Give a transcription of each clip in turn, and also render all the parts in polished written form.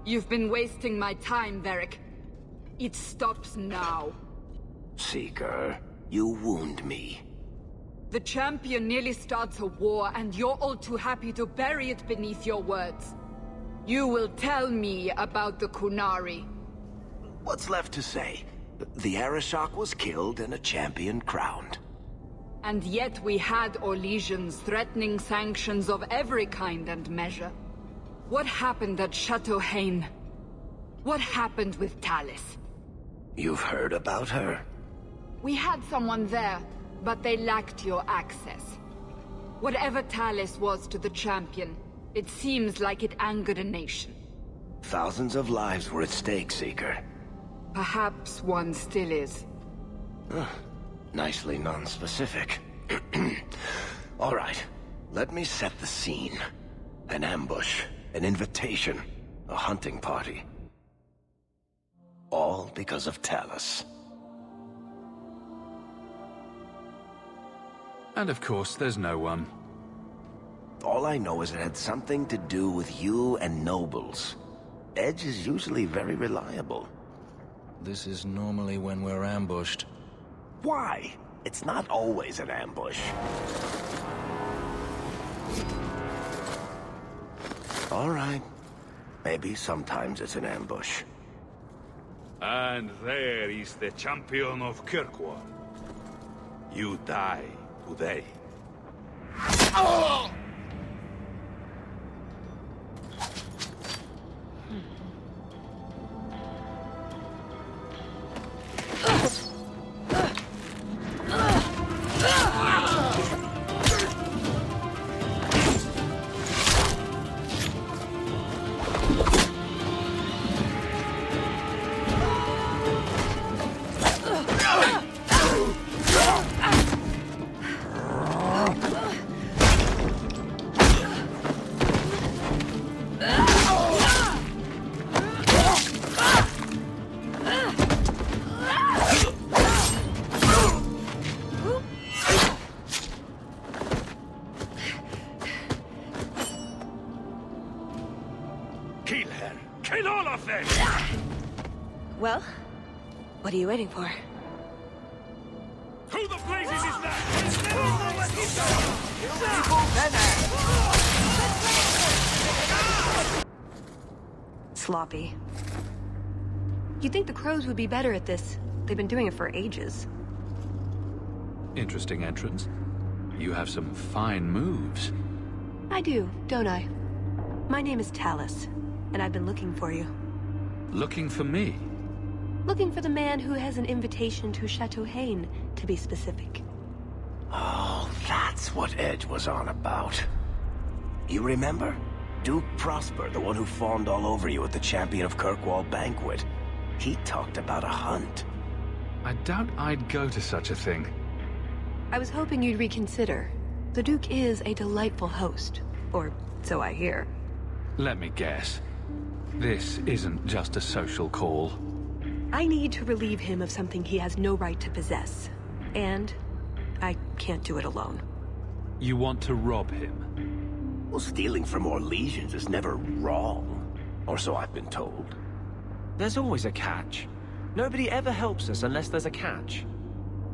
You've been wasting my time, Varric. It stops now. Seeker, you wound me. The champion nearly starts a war, and you're all too happy to bury it beneath your words. You will tell me about the Qunari. What's left to say? The Arishok was killed and a champion crowned. And yet we had Orlesians threatening sanctions of every kind and measure. What happened at Chateau Hain? What happened with Talis? You've heard about her? We had someone there, but they lacked your access. Whatever Talis was to the champion, it seems like it angered a nation. Thousands of lives were at stake, Seeker. Perhaps one still is. Nicely non-specific. All right, let me set the scene. An ambush, an invitation, a hunting party. All because of Talis. And of course, there's no one. All I know is it had something to do with you and nobles. Edge is usually very reliable. This is normally when we're ambushed. Why? It's not always an ambush. All right. Maybe sometimes it's an ambush. And there is the champion of Kirkwall. You die today. Oh! Well, what are you waiting for? Who the blazes is that? Sloppy. You'd think the crows would be better at this. They've been doing it for ages. Interesting entrance. You have some fine moves. I do, don't I? My name is Talis, and I've been looking for you. Looking for me? Looking for the man who has an invitation to Chateau Hain, to be specific. Oh, that's what Edge was on about. You remember? Duke Prosper, the one who fawned all over you at the Champion of Kirkwall banquet. He talked about a hunt. I doubt I'd go to such a thing. I was hoping you'd reconsider. The Duke is a delightful host. Or so I hear. Let me guess. This isn't just a social call. I need to relieve him of something he has no right to possess. And I can't do it alone. You want to rob him? Well, stealing from Orlesians is never wrong. Or so I've been told. There's always a catch. Nobody ever helps us unless there's a catch.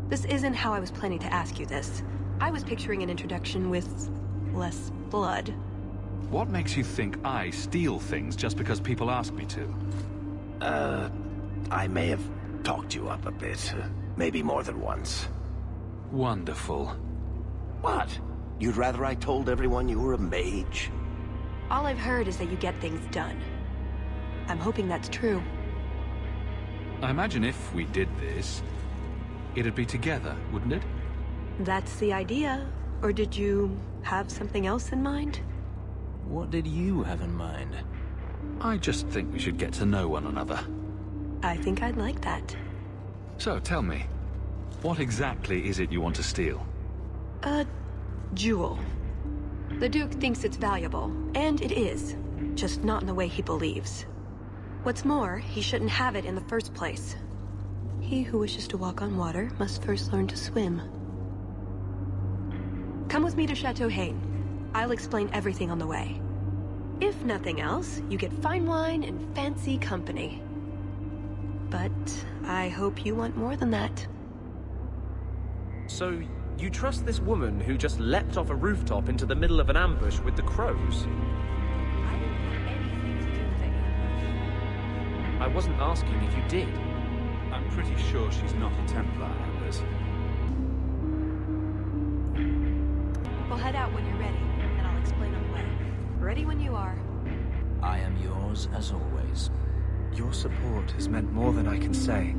This isn't how I was planning to ask you this. I was picturing an introduction with less blood. What makes you think I steal things just because people ask me to? I may have talked you up a bit. Maybe more than once. Wonderful. What? You'd rather I told everyone you were a mage? All I've heard is that you get things done. I'm hoping that's true. I imagine if we did this, it'd be together, wouldn't it? That's the idea. Or did you have something else in mind? What did you have in mind? I just think we should get to know one another. I think I'd like that. So, tell me, what exactly is it you want to steal? A jewel. The Duke thinks it's valuable, and it is. Just not in the way he believes. What's more, he shouldn't have it in the first place. He who wishes to walk on water must first learn to swim. Come with me to Chateau Hain. I'll explain everything on the way. If nothing else, you get fine wine and fancy company. But I hope you want more than that. So, you trust this woman who just leapt off a rooftop into the middle of an ambush with the crows? I didn't have anything to do with the ambush. I wasn't asking if you did. I'm pretty sure she's not a Templar, Anders. We'll head out when you're ready, and I'll explain on the way. Ready when you are. I am yours as always. Your support has meant more than I can say.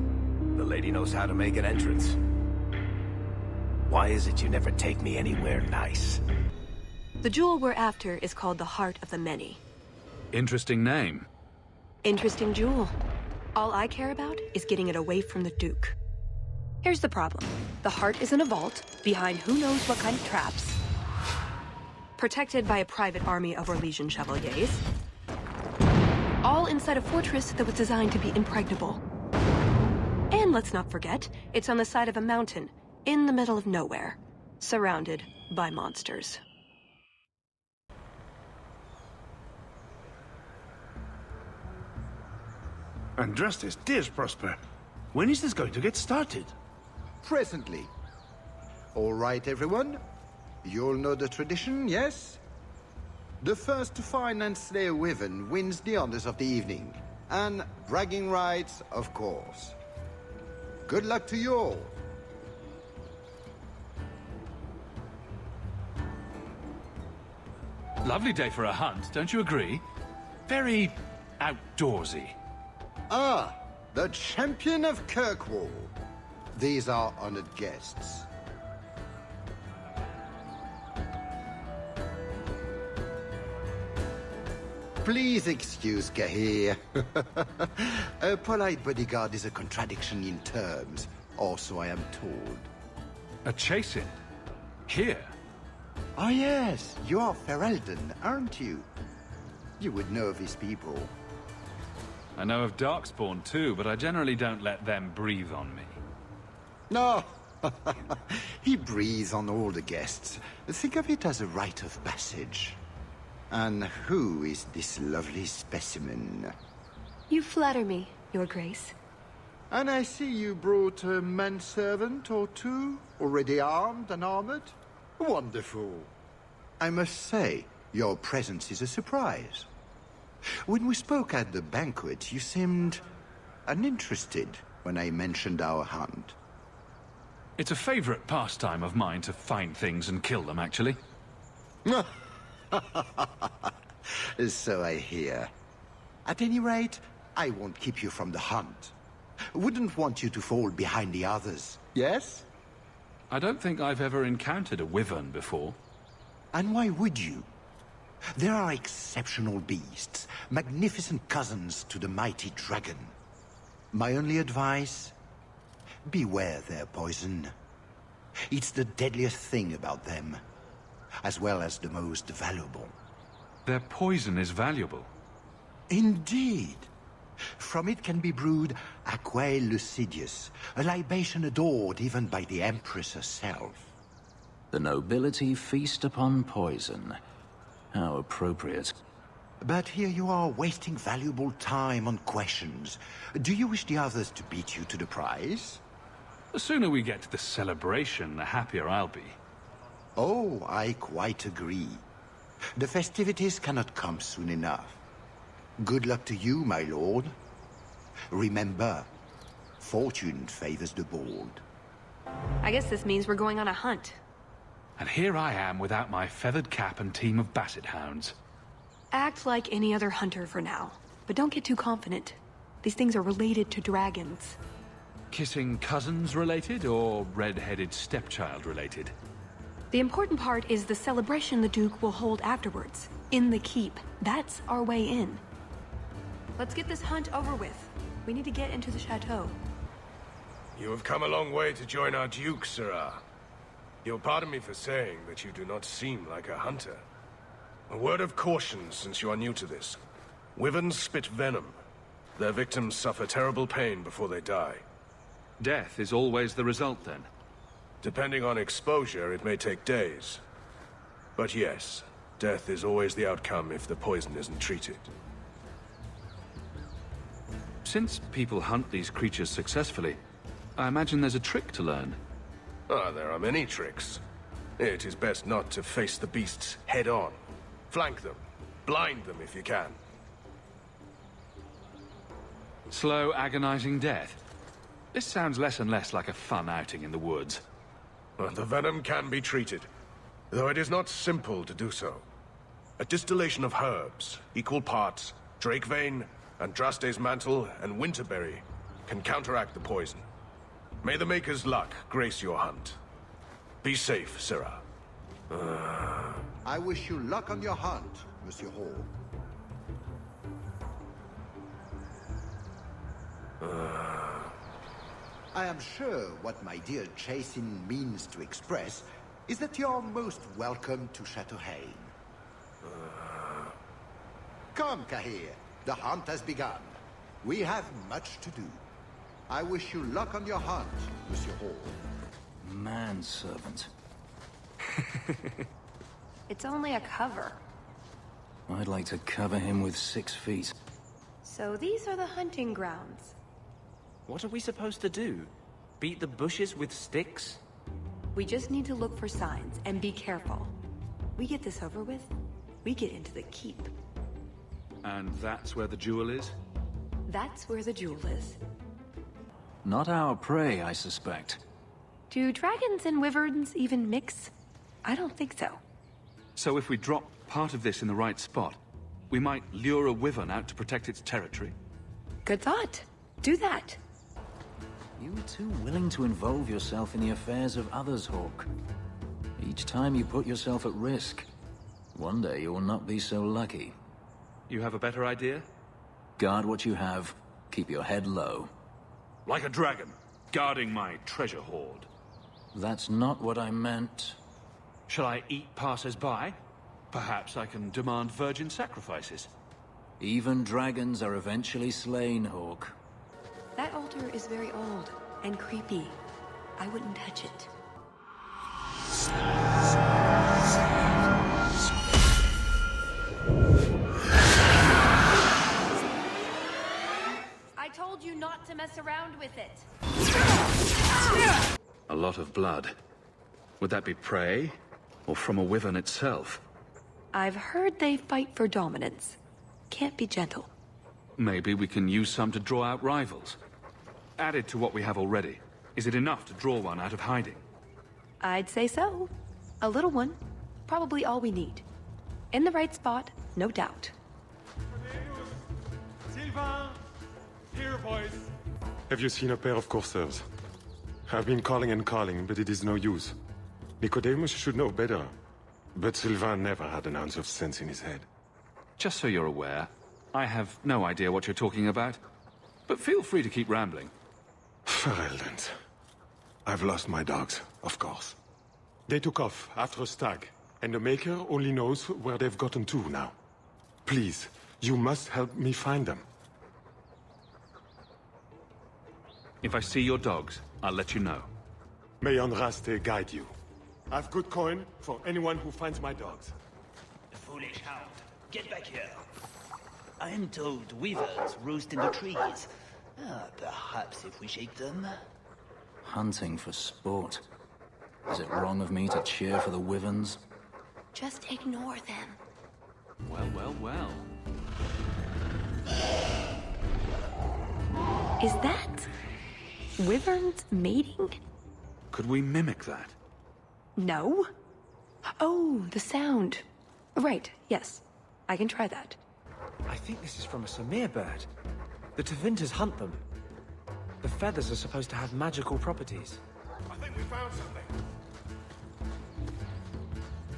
The lady knows how to make an entrance. Why is it you never take me anywhere nice? The jewel we're after is called the Heart of the Many. Interesting name. Interesting jewel. All I care about is getting it away from the Duke. Here's the problem. The heart is in a vault, behind who knows what kind of traps. Protected by a private army of Orlesian chevaliers. All inside a fortress that was designed to be impregnable. And let's not forget, it's on the side of a mountain, in the middle of nowhere, surrounded by monsters. Andrastes, dears Prosper. When is this going to get started? Presently. All right, everyone. You'll know the tradition, yes? The first to find and slay a wyvern wins the honors of the evening. And bragging rights, of course. Good luck to you all. Lovely day for a hunt, don't you agree? Very outdoorsy. Ah, the champion of Kirkwall. These are honored guests. Please excuse Gahir. A polite bodyguard is a contradiction in terms, also I am told. A chasing? Here? Ah yes, you are Ferelden, aren't you? You would know these people. I know of Darkspawn too, but I generally don't let them breathe on me. No, he breathes on all the guests. Think of it as a rite of passage. And who is this lovely specimen? You flatter me, Your Grace. And I see you brought a manservant or two, already armed and armored. Wonderful. I must say, your presence is a surprise. When we spoke at the banquet, you seemed uninterested when I mentioned our hunt. It's a favorite pastime of mine to find things and kill them, actually. So I hear. At any rate, I won't keep you from the hunt. Wouldn't want you to fall behind the others, yes? I don't think I've ever encountered a wyvern before. And why would you? There are exceptional beasts, magnificent cousins to the mighty dragon. My only advice? Beware their poison. It's the deadliest thing about them, as well as the most valuable. Their poison is valuable. Indeed. From it can be brewed Aquae Lucidius, a libation adored even by the Empress herself. The nobility feast upon poison. How appropriate. But here you are wasting valuable time on questions. Do you wish the others to beat you to the prize? The sooner we get to the celebration, the happier I'll be. Oh, I quite agree. The festivities cannot come soon enough. Good luck to you, my lord. Remember, fortune favors the bold. I guess this means we're going on a hunt. And here I am without my feathered cap and team of basset hounds. Act like any other hunter for now, but don't get too confident. These things are related to dragons. Kissing cousins related or red-headed stepchild related? The important part is the celebration the Duke will hold afterwards, in the keep. That's our way in. Let's get this hunt over with. We need to get into the chateau. You have come a long way to join our Duke, Sirrah. You'll pardon me for saying that you do not seem like a hunter. A word of caution since you are new to this. Wyverns spit venom. Their victims suffer terrible pain before they die. Death is always the result, then? Depending on exposure, it may take days. But yes, Death is always the outcome if the poison isn't treated. Since people hunt these creatures successfully, I imagine there's a trick to learn. Ah, there are many tricks. It is best not to face the beasts head-on. Flank them. Blind them if you can. Slow, agonizing death. This sounds less and less like a fun outing in the woods. Well, the venom can be treated, though it is not simple to do so. A distillation of herbs, equal parts, drake vein, Andraste's mantle, and winterberry, can counteract the poison. May the Maker's luck grace your hunt. Be safe, Sirrah. I wish you luck on your hunt, Monsieur Hall. I am sure what my dear Chasin means to express is that you're most welcome to Chateau Hain. Come, Kahir. The hunt has begun. We have much to do. I wish you luck on your hunt, Monsieur Hall. Manservant. It's only a cover. I'd like to cover him with 6 feet. So these are the hunting grounds. What are we supposed to do? Beat the bushes with sticks? We just need to look for signs and be careful. We get this over with, we get into the keep. And that's where the jewel is? That's where the jewel is. Not our prey, I suspect. Do dragons and wyverns even mix? I don't think so. So if we drop part of this in the right spot, we might lure a wyvern out to protect its territory? Good thought. Do that. You were too willing to involve yourself in the affairs of others, Hawk. Each time you put yourself at risk. One day you will not be so lucky. You have a better idea? Guard what you have. Keep your head low. Like a dragon, guarding my treasure hoard. That's not what I meant. Shall I eat passers-by? Perhaps I can demand virgin sacrifices. Even dragons are eventually slain, Hawk. That altar is very old and creepy. I wouldn't touch it. I told you not to mess around with it. A lot of blood. Would that be prey? Or from a wyvern itself? I've heard they fight for dominance. Can't be gentle. Maybe we can use some to draw out rivals. Added to what we have already, is it enough to draw one out of hiding? I'd say so. A little one. Probably all we need. In the right spot, no doubt. Sylvain! Here, boys! Have you seen a pair of coursers? I've been calling and calling, but it is no use. Nicodemus should know better. But Sylvain never had an ounce of sense in his head. Just so you're aware, I have no idea what you're talking about. But feel free to keep rambling. Ferelden's. I've lost my dogs, of course. They took off after a stag, and the Maker only knows where they've gotten to now. Please, you must help me find them. If I see your dogs, I'll let you know. May Andraste guide you. I've good coin for anyone who finds my dogs. Foolish hound, get back here. I am told weavers roost in the trees. Perhaps if we shake them. Hunting for sport. Is it wrong of me to cheer for the wyverns? Just ignore them. Well, well, well. Is that wyverns mating? Could we mimic that? No. Oh, the sound. Right, yes. I can try that. I think this is from a Samir bird. The Tevinters hunt them. The feathers are supposed to have magical properties. I think we found something.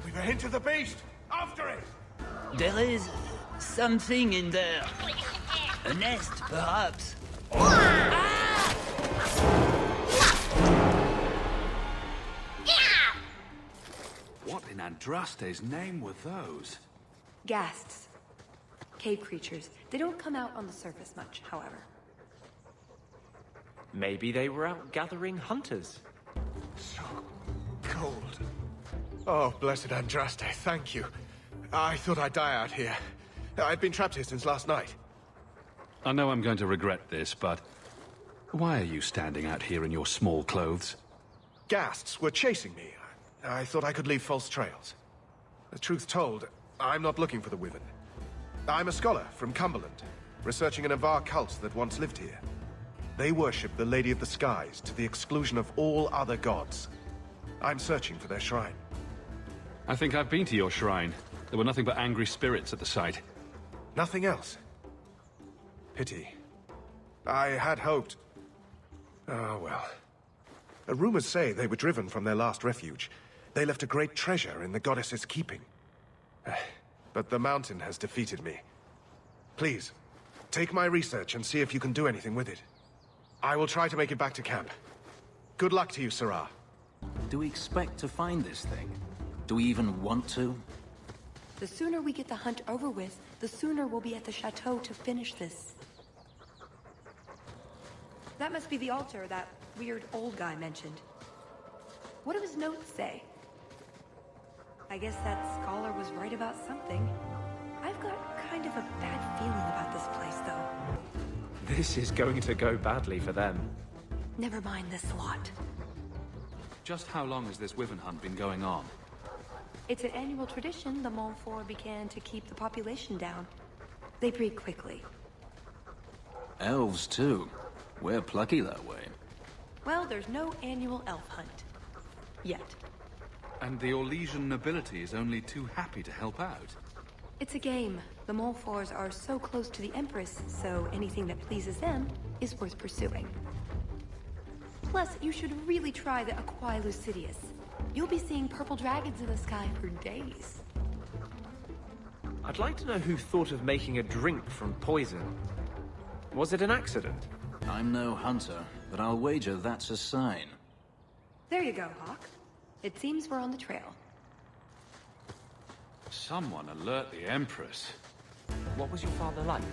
We've a hint of the beast! After it! There is something in there. A nest, perhaps. What in Andraste's name were those? Ghasts. Cave creatures. They don't come out on the surface much, however. Maybe they were out gathering hunters. So cold. Oh, blessed Andraste, thank you. I thought I'd die out here. I've been trapped here since last night. I know I'm going to regret this, but why are you standing out here in your small clothes? Ghasts were chasing me. I thought I could leave false trails. The truth told, I'm not looking for the Wyvern. I'm a scholar from Cumberland, researching an Avar cult that once lived here. They worship the Lady of the Skies to the exclusion of all other gods. I'm searching for their shrine. I think I've been to your shrine. There were nothing but angry spirits at the site. Nothing else. Pity. I had hoped... Oh, well. Rumors say they were driven from their last refuge. They left a great treasure in the goddess's keeping. But the mountain has defeated me. Please, take my research and see if you can do anything with it. I will try to make it back to camp. Good luck to you, Sirrah. Do we expect to find this thing? Do we even want to? The sooner we get the hunt over with, the sooner we'll be at the chateau to finish this. That must be the altar that weird old guy mentioned. What do his notes say? I guess that scholar was right about something. I've got kind of a bad feeling about this place, though. This is going to go badly for them. Never mind this lot. Just how long has this Wyvern hunt been going on? It's an annual tradition the Montfort began to keep the population down. They breed quickly. Elves, too. We're plucky that way. Well, there's no annual elf hunt. Yet. And the Orlesian nobility is only too happy to help out. It's a game. The Montforts are so close to the Empress, so anything that pleases them is worth pursuing. Plus, you should really try the Aquae Lucidius. You'll be seeing purple dragons in the sky for days. I'd like to know who thought of making a drink from poison. Was it an accident? I'm no hunter, but I'll wager that's a sign. There you go, Hawk. It seems we're on the trail. Someone alert the Empress. What was your father like?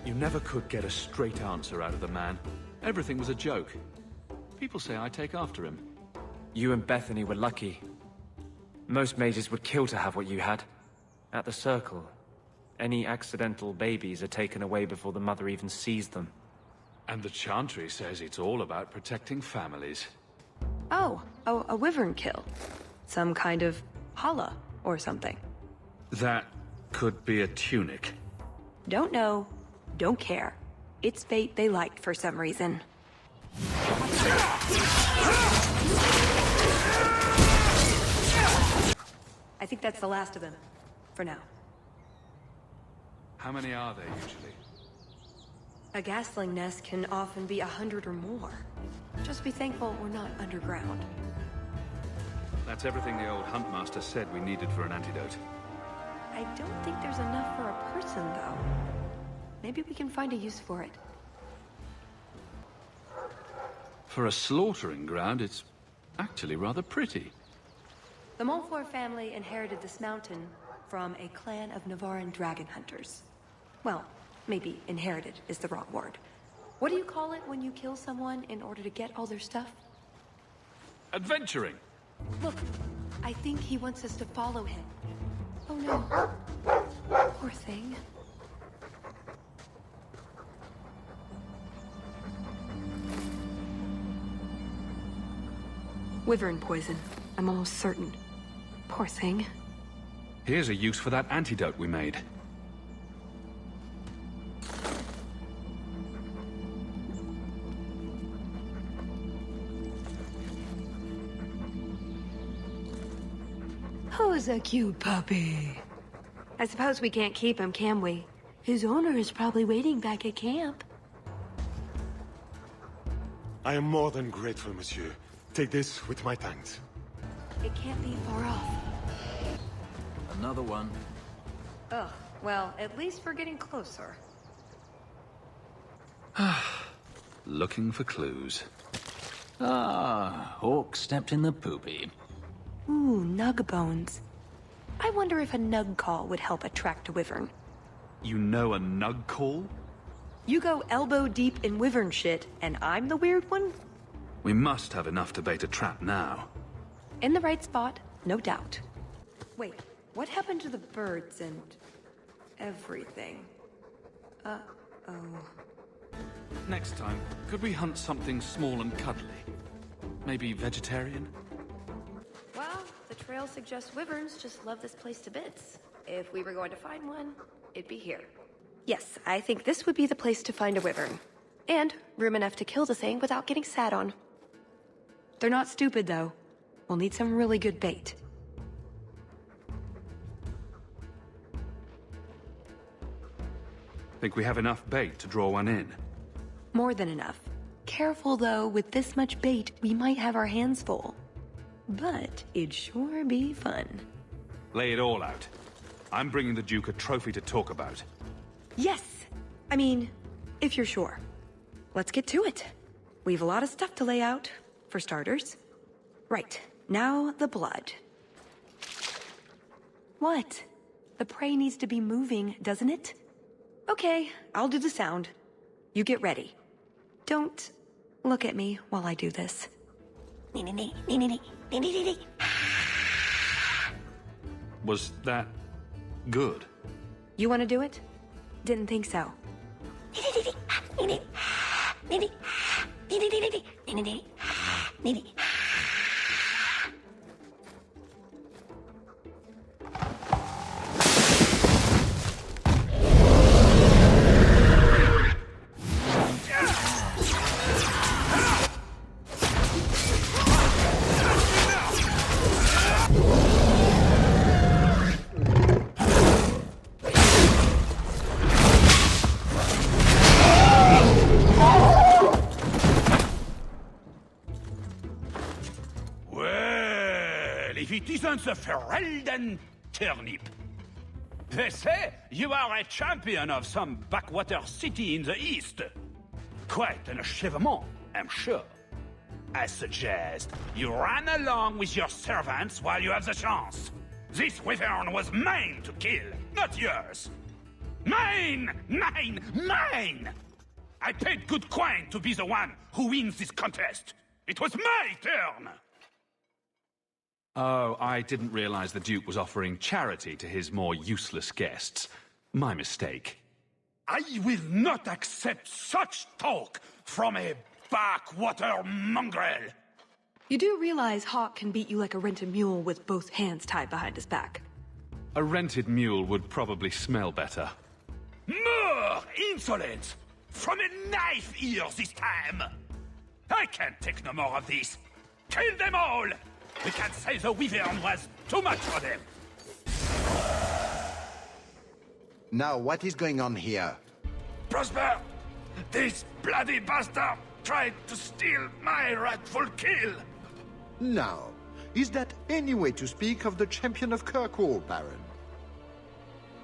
You never could get a straight answer out of the man. Everything was a joke. People say I take after him. You and Bethany were lucky. Most mages would kill to have what you had. At the Circle, any accidental babies are taken away before the mother even sees them. And the Chantry says it's all about protecting families. Oh, a wyvern kill. Some kind of holla or something. That could be a tunic. Don't know, don't care. It's fate they liked for some reason. I think that's the last of them. For now. How many are there usually? A gasling nest can often be 100 or more. Just be thankful we're not underground. That's everything the old Huntmaster said we needed for an antidote. I don't think there's enough for a person, though. Maybe we can find a use for it. For a slaughtering ground, it's actually rather pretty. The Montfort family inherited this mountain from a clan of Navarran dragon hunters. Well, maybe inherited is the wrong word. What do you call it when you kill someone in order to get all their stuff? Adventuring! Look, I think he wants us to follow him. Oh no. Poor thing. Wyvern poison. I'm almost certain. Poor thing. Here's a use for that antidote we made. Who's a cute puppy? I suppose we can't keep him, can we? His owner is probably waiting back at camp. I am more than grateful, monsieur. Take this with my thanks. It can't be far off. Another one. Ugh, well, at least we're getting closer. Looking for clues. Ah, Hawk stepped in the poopy. Ooh, nug bones. I wonder if a nug call would help attract a wyvern. You know a nug call? You go elbow deep in wyvern shit, and I'm the weird one? We must have enough to bait a trap now. In the right spot, no doubt. Wait, What happened to the birds and everything? Uh-oh. Next time, could we hunt something small and cuddly? Maybe vegetarian? Well, the trail suggests wyverns just love this place to bits. If we were going to find one, it'd be here. Yes, I think this would be the place to find a wyvern. And room enough to kill the thing without getting sat on. They're not stupid, though. We'll need some really good bait. Think we have enough bait to draw one in? More than enough. Careful, though, with this much bait, we might have our hands full. But it'd sure be fun. Lay it all out. I'm bringing the Duke a trophy to talk about. Yes! I mean, if you're sure. Let's get to it. We've a lot of stuff to lay out, for starters. Right, now the blood. What? The prey needs to be moving, doesn't it? Okay, I'll do the sound. You get ready. Don't look at me while I do this. Was that good? You want to do it? Didn't think so. It isn't the Ferelden turnip. They say you are a champion of some backwater city in the east. Quite an achievement, I'm sure. I suggest you run along with your servants while you have the chance. This wyvern was mine to kill, not yours. Mine! Mine! Mine! I paid good coin to be the one who wins this contest. It was my turn! Oh, I didn't realize the Duke was offering charity to his more useless guests. My mistake. I will not accept such talk from a backwater mongrel! You do realize Hawk can beat you like a rented mule with both hands tied behind his back. A rented mule would probably smell better. More insolence! From a knife ear this time! I can't take no more of this! Kill them all! We can't say the wyvern was too much for them! Now, what is going on here? Prosper! This bloody bastard tried to steal my rightful kill! Now, is that any way to speak of the champion of Kirkwall, Baron?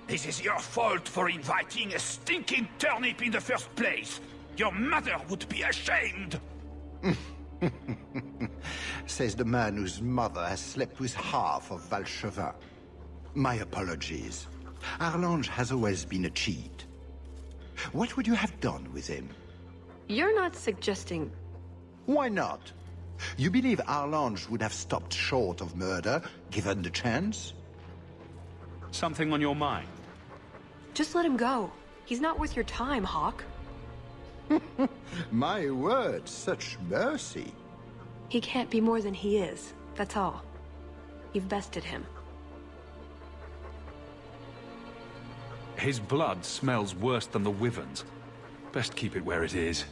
This is your fault for inviting a stinking turnip in the first place! Your mother would be ashamed! Says the man whose mother has slept with half of Valchevin. My apologies. Arlange has always been a cheat. What would you have done with him? You're not suggesting... Why not? You believe Arlange would have stopped short of murder, given the chance? Something on your mind? Just let him go. He's not worth your time, Hawk. My word, such mercy. He can't be more than he is, that's all. You've bested him. His blood smells worse than the wyvern's. Best keep it where it is.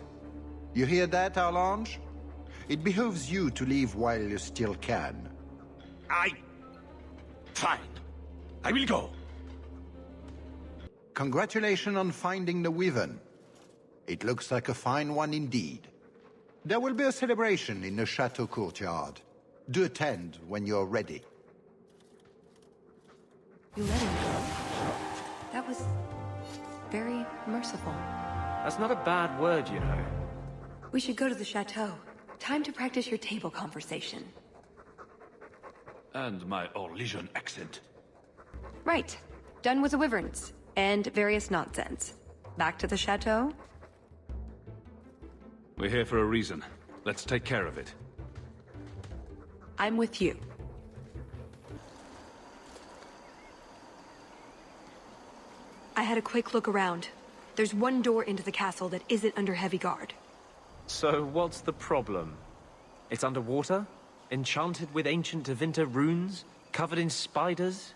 You hear that, Arlange? It behooves you to leave while you still can. Fine. I will go. Congratulations on finding the wyvern. It looks like a fine one indeed. There will be a celebration in the chateau courtyard. Do attend when you're ready. You let him go? That was very merciful. That's not a bad word, you know. We should go to the chateau. Time to practice your table conversation. And my Orlesian accent. Right. Done with the wyverns. And various nonsense. Back to the chateau? We're here for a reason. Let's take care of it. I'm with you. had a quick look around. There's one door into the castle that isn't under heavy guard. So what's the problem? It's underwater? Enchanted with ancient Tevinter runes? Covered in spiders?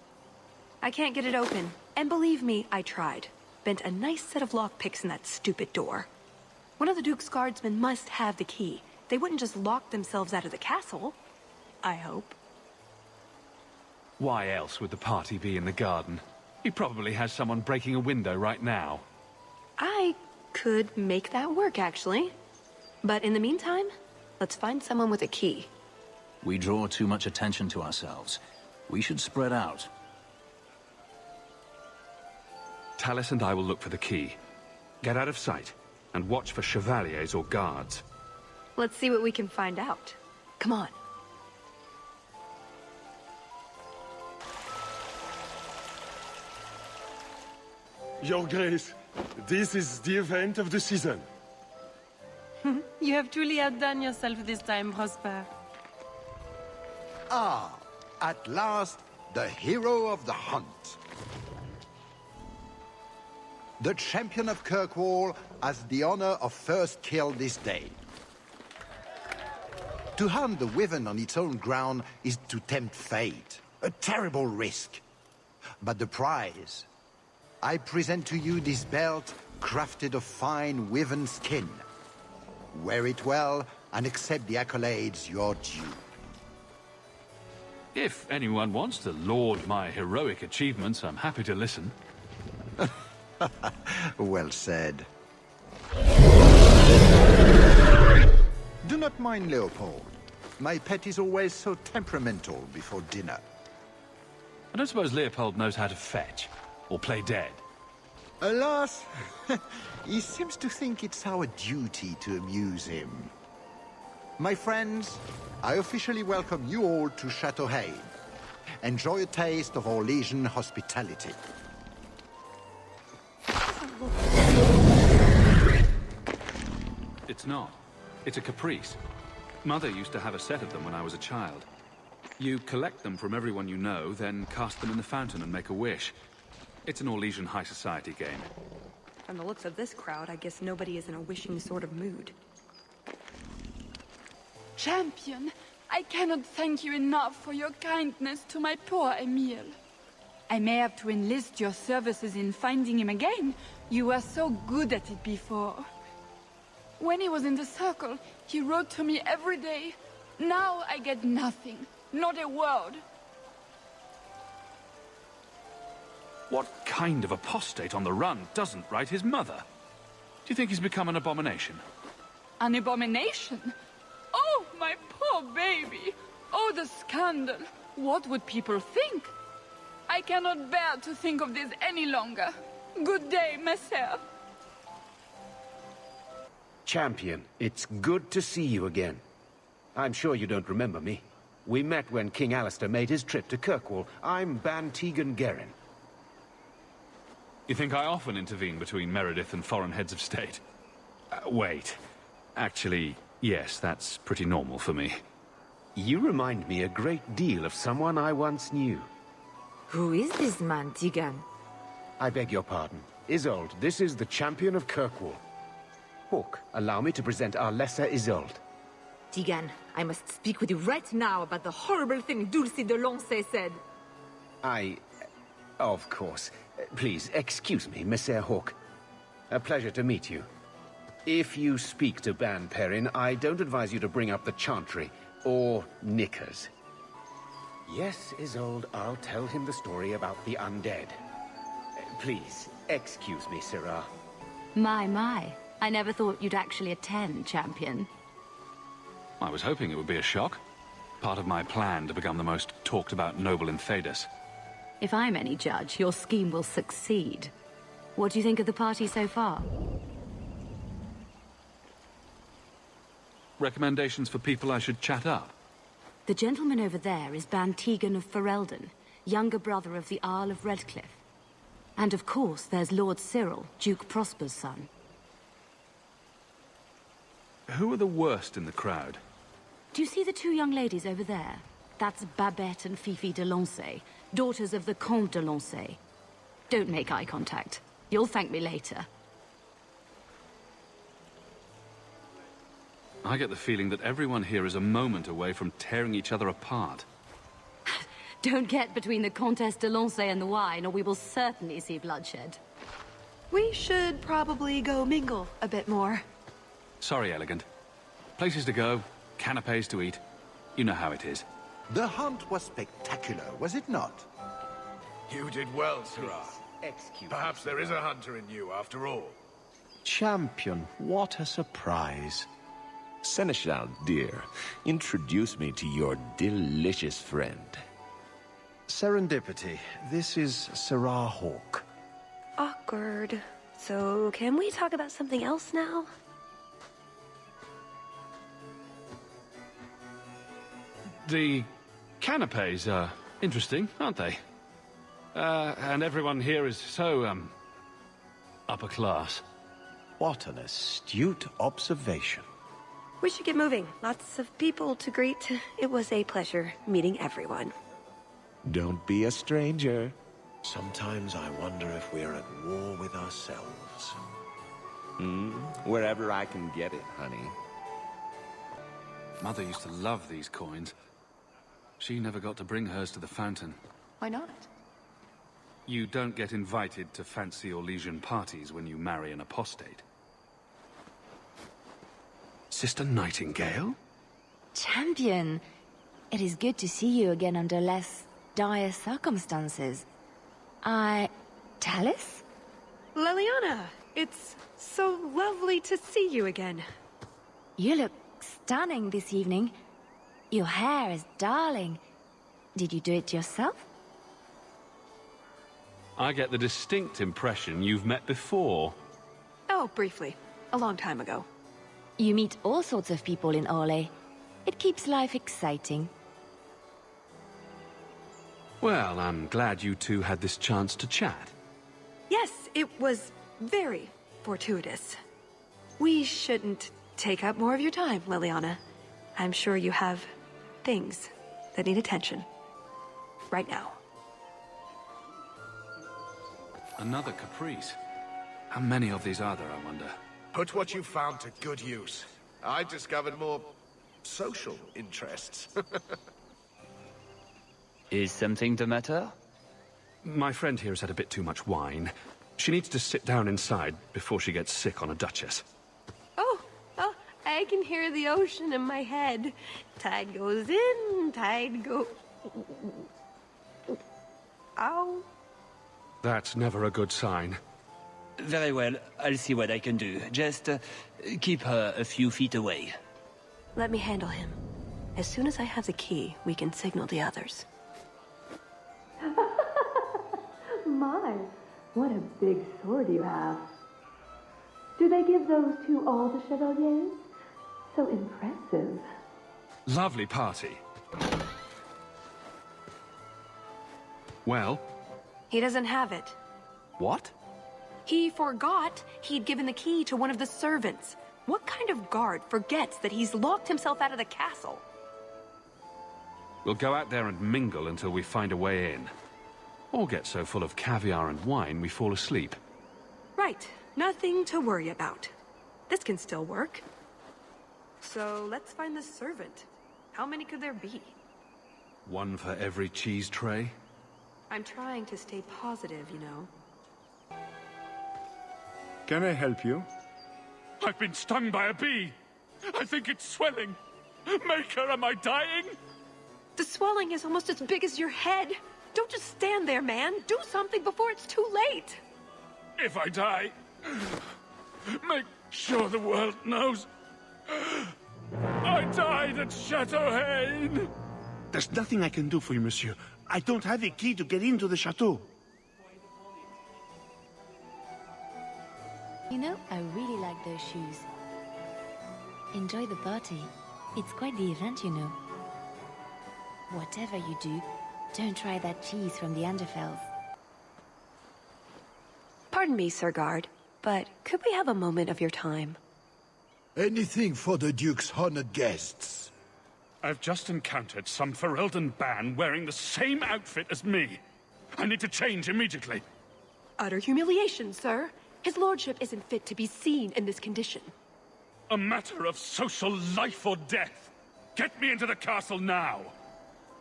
I can't get it open. And believe me, I tried. Bent a nice set of lockpicks in that stupid door. One of the Duke's guardsmen must have the key. They wouldn't just lock themselves out of the castle. I hope. Why else would the party be in the garden? He probably has someone breaking a window right now. I could make that work, actually. But in the meantime, let's find someone with a key. We draw too much attention to ourselves. We should spread out. Tallis and I will look for the key. Get out of sight, and watch for chevaliers or guards. Let's see what we can find out. Come on. Your Grace, this is the event of the season. You have truly outdone yourself this time, Prosper. Ah, at last, the hero of the hunt. The champion of Kirkwall has the honor of first kill this day. To hunt the wyvern on its own ground is to tempt fate, a terrible risk. But the prize, I present to you this belt crafted of fine wyvern skin. Wear it well and accept the accolades you're due. If anyone wants to laud my heroic achievements, I'm happy to listen. Well said. Do not mind Leopold. My pet is always so temperamental before dinner. I don't suppose Leopold knows how to fetch, or play dead. Alas, he seems to think it's our duty to amuse him. My friends, I officially welcome you all to Chateau Hain. Enjoy a taste of Orlesian hospitality. It's not. It's a caprice. Mother used to have a set of them when I was a child. You collect them from everyone you know, then cast them in the fountain and make a wish. It's an Orlesian high society game. From the looks of this crowd, I guess nobody is in a wishing sort of mood. Champion, I cannot thank you enough for your kindness to my poor Emile. I may have to enlist your services in finding him again. You were so good at it before. When he was in the circle, he wrote to me every day. Now I get nothing, not a word. What kind of apostate on the run doesn't write his mother? Do you think he's become an abomination? An abomination? Oh, my poor baby! Oh, the scandal! What would people think? I cannot bear to think of this any longer. Good day, messer. Champion, it's good to see you again. I'm sure you don't remember me. We met when King Alistair made his trip to Kirkwall. I'm Ban Tegan Gerin. You think I often intervene between Meredith and foreign heads of state? Wait. Actually, yes, that's pretty normal for me. You remind me a great deal of someone I once knew. Who is this man, Tegan? I beg your pardon. Isolde, this is the champion of Kirkwall. Hawk, allow me to present our lesser Isolde. Tegan, I must speak with you right now about the horrible thing Dulcie de Lancey said. Of course. Please, excuse me, Messer Hawk. A pleasure to meet you. If you speak to Ban Perrin, I don't advise you to bring up the Chantry, or knickers. Yes, Isolde, I'll tell him the story about the undead. Please, excuse me, Syrah. My. I never thought you'd actually attend, Champion. I was hoping it would be a shock. Part of my plan to become the most talked-about noble in Thedas. If I'm any judge, your scheme will succeed. What do you think of the party so far? Recommendations for people I should chat up? The gentleman over there is Ban Tegan of Ferelden, younger brother of the Earl of Redcliffe. And of course, there's Lord Cyril, Duke Prosper's son. Who are the worst in the crowd? Do you see the two young ladies over there? That's Babette and Fifi de Lancey, daughters of the Comte de Lancey. Don't make eye contact. You'll thank me later. I get the feeling that everyone here is a moment away from tearing each other apart. Don't get between the Comtesse de Lancey and the wine, or we will certainly see bloodshed. We should probably go mingle a bit more. Sorry, Elegant. Places to go, canapes to eat. You know how it is. The hunt was spectacular, was it not? You did well, Sirrah. Perhaps there is a hunter in you, after all. Champion, what a surprise. Seneschal, dear, introduce me to your delicious friend. Serendipity. This is Sirrah Hawk. Awkward. So, can we talk about something else now? The canapes are interesting, aren't they? And everyone here is so, upper class. What an astute observation. We should get moving. Lots of people to greet. It was a pleasure meeting everyone. Don't be a stranger. Sometimes I wonder if we're at war with ourselves. Wherever I can get it, honey. Mother used to love these coins. She never got to bring hers to the fountain. Why not? You don't get invited to fancy or legion parties when you marry an apostate. Sister Nightingale? Champion, it is good to see you again under less dire circumstances. Tallis? Leliana, it's so lovely to see you again. You look stunning this evening. Your hair is darling. Did you do it yourself? I get the distinct impression you've met before. Oh, briefly. A long time ago. You meet all sorts of people in Orlais. It keeps life exciting. Well, I'm glad you two had this chance to chat. Yes, it was very fortuitous. We shouldn't take up more of your time, Leliana. I'm sure you have things that need attention. Right now. Another caprice. How many of these are there, I wonder? Put what you found to good use. I discovered more social interests. Is something the matter? My friend here has had a bit too much wine. She needs to sit down inside before she gets sick on a duchess. Oh, I can hear the ocean in my head. Tide goes in, tide goes... Ow. That's never a good sign. Very well, I'll see what I can do. Just keep her a few feet away. Let me handle him. As soon as I have the key, we can signal the others. My, what a big sword you have. Do they give those to all the chevaliers? So impressive. Lovely party. Well? He doesn't have it. What? He forgot he'd given the key to one of the servants. What kind of guard forgets that he's locked himself out of the castle? We'll go out there and mingle until we find a way in. Or get so full of caviar and wine we fall asleep. Right. Nothing to worry about. This can still work. So let's find the servant. How many could there be? One for every cheese tray? I'm trying to stay positive, you know. Can I help you? I've been stung by a bee. I think it's swelling. Maker, am I dying? The swelling is almost as big as your head. Don't just stand there, man. Do something before it's too late. If I die, make sure the world knows I died at Chateau Haine. There's nothing I can do for you, monsieur. I don't have a key to get into the chateau. You know, I really like those shoes. Enjoy the party. It's quite the event, you know. Whatever you do, don't try that cheese from the Underfells. Pardon me, Sir Guard, but could we have a moment of your time? Anything for the Duke's honored guests. I've just encountered some Ferelden ban wearing the same outfit as me. I need to change immediately. utter humiliation, sir. His lordship isn't fit to be seen in this condition. A matter of social life or death. Get me into the castle now.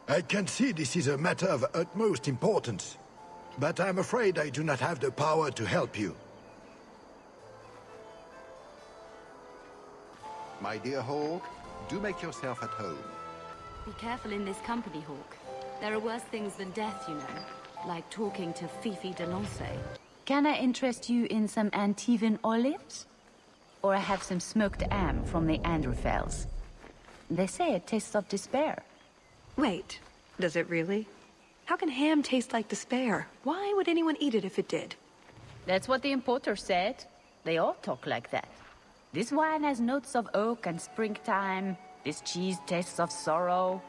I can see this is a matter of utmost importance, but I'm afraid I do not have the power to help you. My dear Hawk, do make yourself at home. Be careful in this company, Hawk. There are worse things than death, you know. Like talking to Fifi de Lancey. Can I interest you in some Antivan olives? Or I have some smoked ham from the Androfels. They say it tastes of despair. Wait, does it really? How can ham taste like despair? Why would anyone eat it if it did? That's what the importer said. They all talk like that. This wine has notes of oak and springtime. This cheese tastes of sorrow.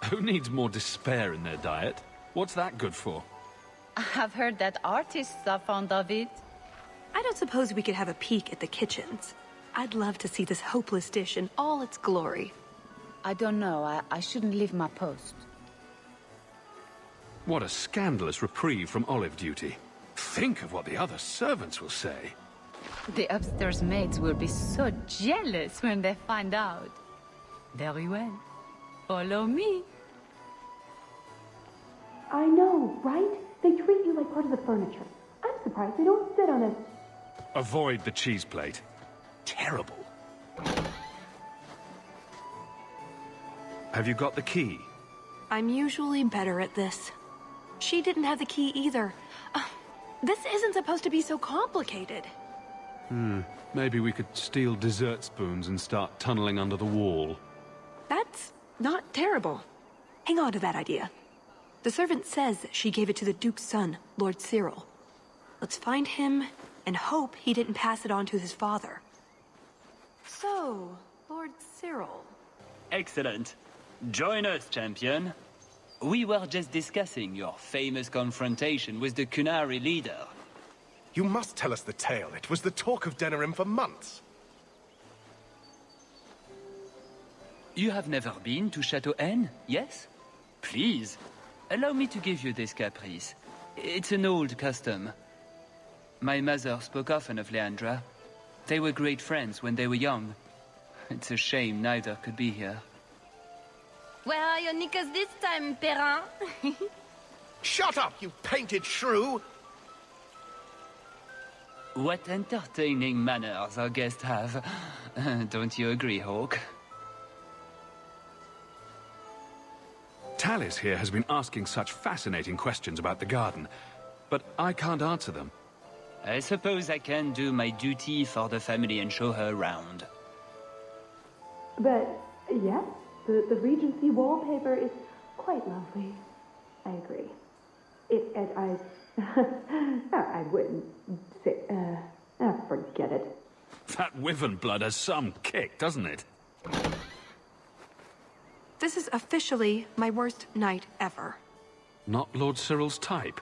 Who needs more despair in their diet? What's that good for? I've heard that artists are fond of it. I don't suppose we could have a peek at the kitchens. I'd love to see this hopeless dish in all its glory. I don't know. I shouldn't leave my post. What a scandalous reprieve from olive duty. Think of what the other servants will say. The upstairs maids will be so jealous when they find out. Very well. Follow me. I know, right? They treat you like part of the furniture. I'm surprised they don't sit on it. Avoid the cheese plate. Terrible. Have you got the key? I'm usually better at this. She didn't have the key either. This isn't supposed to be so complicated. Maybe we could steal dessert spoons and start tunneling under the wall. That's not terrible. Hang on to that idea. The servant says she gave it to the Duke's son, Lord Cyril. Let's find him and hope he didn't pass it on to his father. So, Lord Cyril. Excellent. Join us, champion. We were just discussing your famous confrontation with the Kunari leader. You must tell us the tale. It was the talk of Denerim for months. You have never been to Chateau N, yes? Please, allow me to give you this caprice. It's an old custom. My mother spoke often of Leandra. They were great friends when they were young. It's a shame neither could be here. Where are your knickers this time, Perrin? Shut up, you painted shrew! What entertaining manners our guests have. Don't you agree, Hawk? Talis here has been asking such fascinating questions about the garden, but I can't answer them. I suppose I can do my duty for the family and show her around. But, yes, the Regency wallpaper is quite lovely. I agree. I wouldn't say, forget it. That wyvern blood has some kick, doesn't it? This is officially my worst night ever. Not Lord Cyril's type.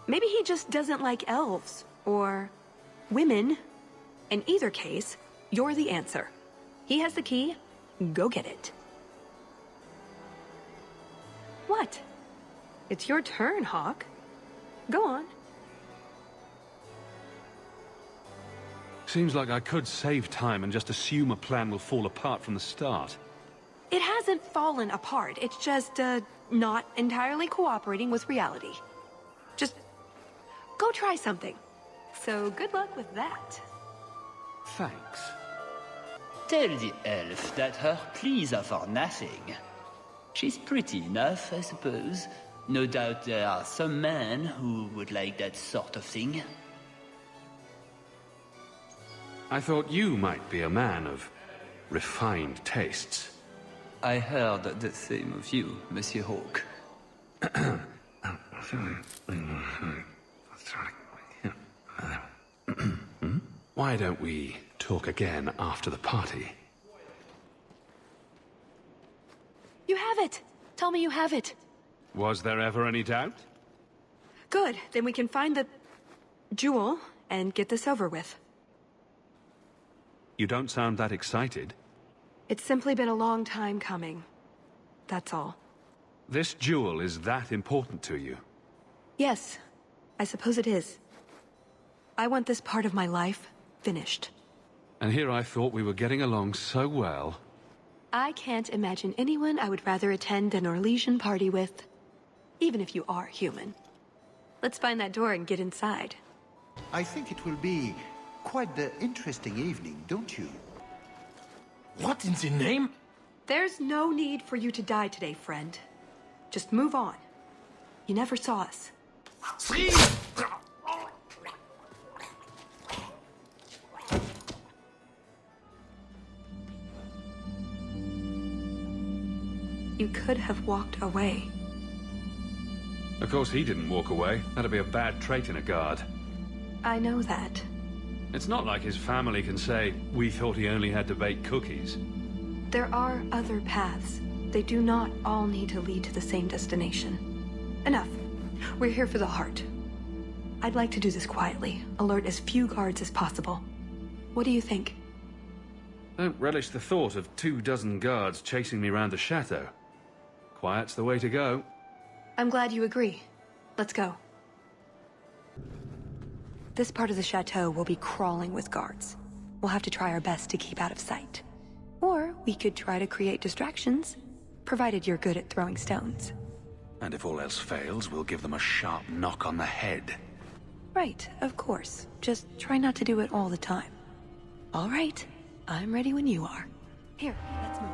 Maybe he just doesn't like elves, or women. In either case, you're the answer. He has the key, go get it. What? It's your turn, Hawk. Go on. Seems like I could save time and just assume a plan will fall apart from the start. It hasn't fallen apart. It's just, not entirely cooperating with reality. Just go try something. So good luck with that. Thanks. Tell the elf that her pleas are for nothing. She's pretty enough, I suppose. No doubt there are some men who would like that sort of thing. I thought you might be a man of refined tastes. I heard the same of you, Monsieur Hawk. Why don't we talk again after the party? You have it! Tell me you have it. Was there ever any doubt? Good, then we can find the jewel and get this over with. You don't sound that excited. It's simply been a long time coming. That's all. This jewel is that important to you? Yes. I suppose it is. I want this part of my life finished. And here I thought we were getting along so well. I can't imagine anyone I would rather attend an Orlesian party with, even if you are human. Let's find that door and get inside. I think it will be quite the interesting evening, don't you? What in the name? There's no need for you to die today, friend. Just move on. You never saw us. You could have walked away. Of course he didn't walk away. That'd be a bad trait in a guard. I know that. It's not like his family can say, we thought he only had to bake cookies. There are other paths. They do not all need to lead to the same destination. Enough. We're here for the heart. I'd like to do this quietly, alert as few guards as possible. What do you think? Don't relish the thought of 24 guards chasing me around the chateau. Quiet's the way to go. I'm glad you agree. Let's go. This part of the chateau will be crawling with guards. We'll have to try our best to keep out of sight. Or we could try to create distractions, provided you're good at throwing stones. And if all else fails, we'll give them a sharp knock on the head. Right, of course. Just try not to do it all the time. All right, I'm ready when you are. Here, let's move.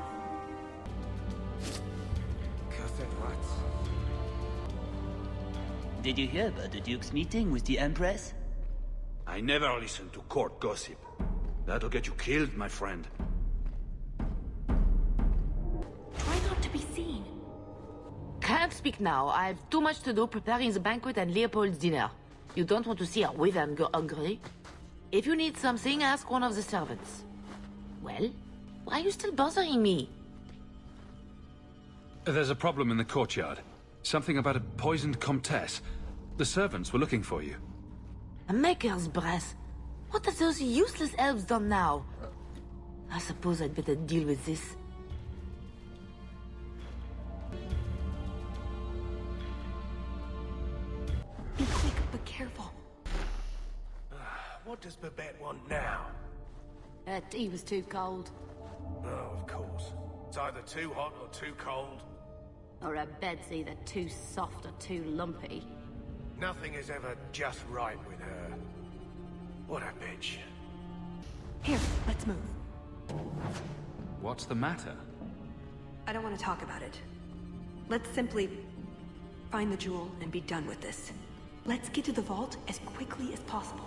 Did you hear about the Duke's meeting with the Empress? I never listen to court gossip. That'll get you killed, my friend. Try not to be seen. Can't speak now. I have too much to do preparing the banquet and Leopold's dinner. You don't want to see her wither and go hungry. If you need something, ask one of the servants. Well, why are you still bothering me? There's a problem in the courtyard. Something about a poisoned comtesse. The servants were looking for you. A maker's breath. What have those useless elves done now? I suppose I'd better deal with this. Be quick, but careful. What does Babette want now? Her tea was too cold. Oh, of course. It's either too hot or too cold. Or her bed's either too soft or too lumpy. Nothing is ever just right with her. What a bitch. Here, let's move. What's the matter? I don't want to talk about it. Let's simply find the jewel and be done with this. Let's get to the vault as quickly as possible.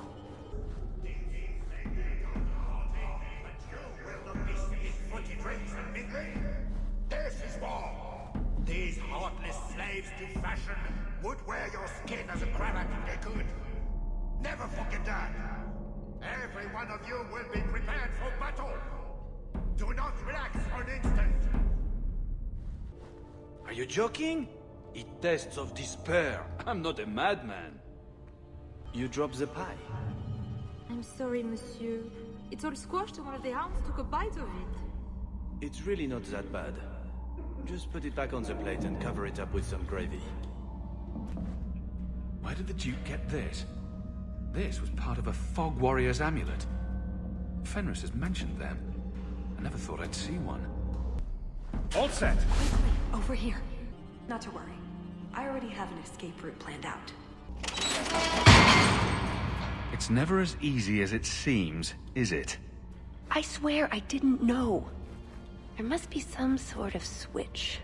This is war. These heartless slaves to fashion would wear your skin as a cravat if they could. Never forget that. Every one of you will be prepared for battle. Do not relax for an instant. Are you joking? It tests of despair. I'm not a madman. You dropped the pie. I'm sorry, monsieur. It's all squashed and one of the hounds took a bite of it. It's really not that bad. Just put it back on the plate and cover it up with some gravy. Where did the Duke get this? This was part of a Fog Warrior's amulet. Fenris has mentioned them. I never thought I'd see one. All set! Over here. Not to worry. I already have an escape route planned out. It's never as easy as it seems, is it? I swear I didn't know. There must be some sort of switch.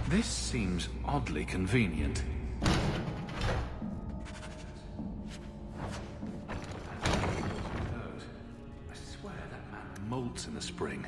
This seems oddly convenient. I swear that man molts in the spring.